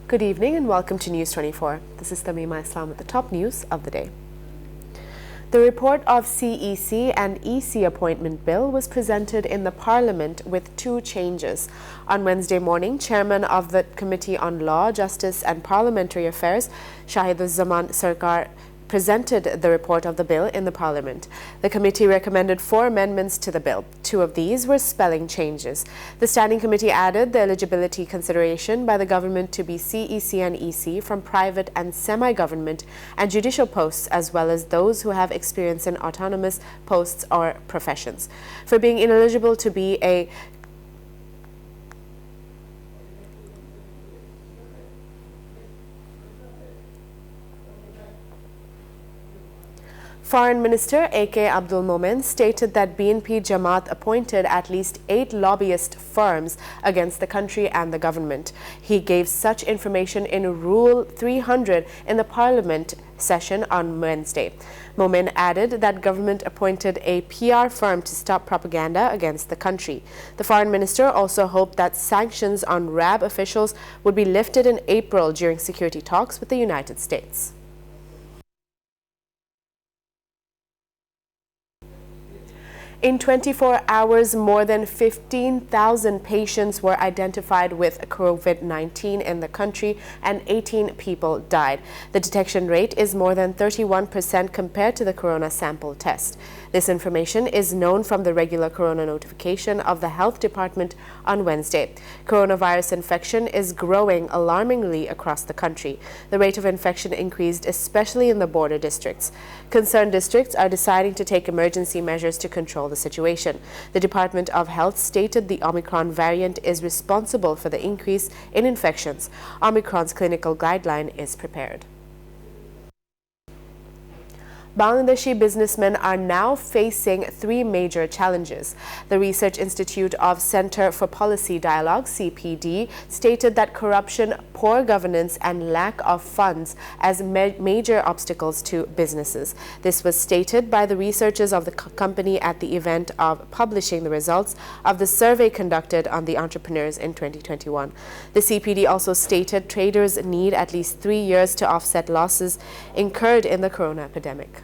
Good evening and welcome to News 24. This is Tamima Islam with the top news of the day. The report of CEC and EC appointment bill was presented in the Parliament with two changes. On Wednesday morning, Chairman of the Committee on Law, Justice and Parliamentary Affairs, Shahiduzzaman Sarkar, presented the report of the bill in the Parliament. The committee recommended 4 amendments to the bill. 2 of these were spelling changes. The Standing Committee added the eligibility consideration by the government to be CEC and EC from private and semi-government and judicial posts, as well as those who have experience in autonomous posts or professions. For being ineligible to be a Foreign Minister A.K. Abdul Momen stated that BNP Jamaat appointed at least 8 lobbyist firms against the country and the government. He gave such information in Rule 300 in the Parliament session on Wednesday. Momen added that government appointed a PR firm to stop propaganda against the country. The Foreign Minister also hoped that sanctions on RAB officials would be lifted in April during security talks with the United States. In 24 hours, more than 15,000 patients were identified with COVID-19 in the country and 18 people died. The detection rate is more than 31% compared to the corona sample test. This information is known from the regular corona notification of the Health Department on Wednesday. Coronavirus infection is growing alarmingly across the country. The rate of infection increased especially in the border districts. Concerned districts are deciding to take emergency measures to control the situation. The Department of Health stated the Omicron variant is responsible for the increase in infections. Omicron's clinical guideline is prepared. Bangladeshi businessmen are now facing 3 major challenges. The Research Institute of Center for Policy Dialogue, CPD, stated that corruption, poor governance and lack of funds as major obstacles to businesses. This was stated by the researchers of the company at the event of publishing the results of the survey conducted on the entrepreneurs in 2021. The CPD also stated traders need at least 3 years to offset losses incurred in the corona epidemic.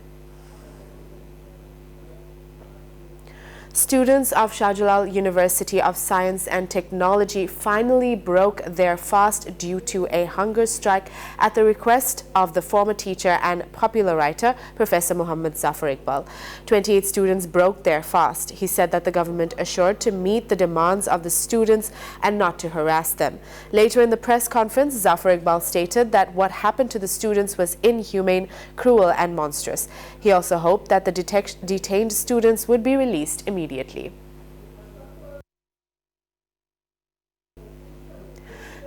Students of Shah Jalal University of Science and Technology finally broke their fast due to a hunger strike at the request of the former teacher and popular writer, Professor Muhammad Zafar Iqbal. 28 students broke their fast. He said that the government assured to meet the demands of the students and not to harass them. Later in the press conference, Zafar Iqbal stated that what happened to the students was inhumane, cruel and monstrous. He also hoped that the detained students would be released immediately.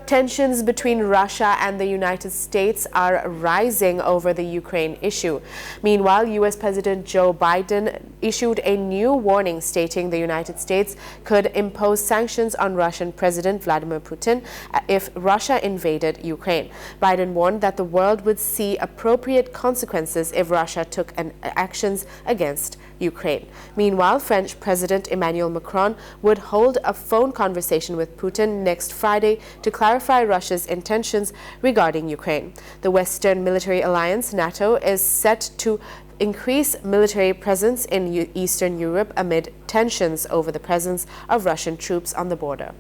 Tensions between Russia and the United States are rising over the Ukraine issue. Meanwhile, U.S. President Joe Biden issued a new warning stating the United States could impose sanctions on Russian President Vladimir Putin if Russia invaded Ukraine. Biden warned that the world would see appropriate consequences if Russia took actions against Ukraine. Meanwhile, French President Emmanuel Macron would hold a phone conversation with Putin next Friday to clarify Russia's intentions regarding Ukraine. The Western military alliance, NATO, is set to increase military presence in Eastern Europe amid tensions over the presence of Russian troops on the border.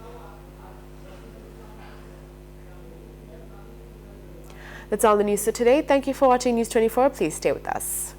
That's all the news for today. Thank you for watching News 24. Please stay with us.